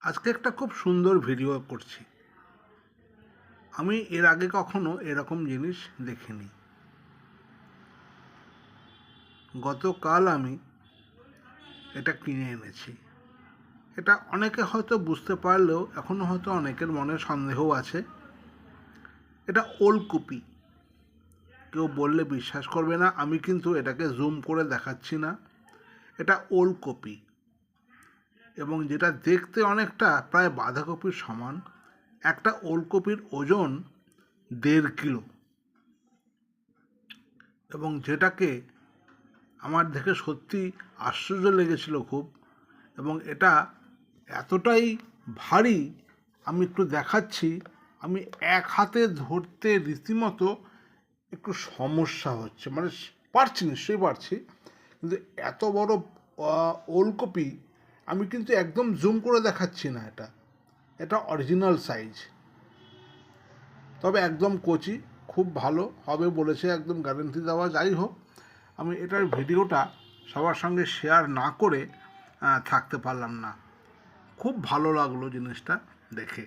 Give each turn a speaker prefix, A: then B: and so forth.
A: আজকে একটা খুব সুন্দর ভিডিও করছি। আমি এর আগে কখনো এরকম জিনিস দেখিনি। গতকাল আমি এটা কিনে এনেছি। এটা অনেকে হয়তো বুঝতে পারলেও এখনো হয়তো অনেকের মনে সন্দেহও আছে। এটা ওলকপি। কেউ বললে বিশ্বাস করবে না, আমি কিন্তু এটাকে জুম করে দেখাচ্ছি না। এটা ওলকপি, এবং যেটা দেখতে অনেকটা প্রায় বাঁধাকপির সমান। একটা ওলকপির ওজন 1.5 কিলো, এবং যেটাকে আমার দেখে সত্যি আশ্চর্য লেগেছিল খুব। এবং এটা এতটাই ভারী, আমি একটু দেখাচ্ছি। আমি এক হাতে ধরতে রীতিমতো একটু সমস্যা হচ্ছে, মানে পারছি, নিশ্চয়ই পারছি, কিন্তু এত বড় ওলকপি আমি কিন্তু একদম জুম করে দেখাচ্ছি না। এটা অরিজিনাল সাইজ, তবে একদম কচি, খুব ভালো হবে বলেছে, একদম গ্যারেন্টি দেওয়া। যাই হোক, আমি এটার ভিডিওটা সবার সঙ্গে শেয়ার না করে থাকতে পারলাম না। খুব ভালো লাগলো জিনিসটা দেখে।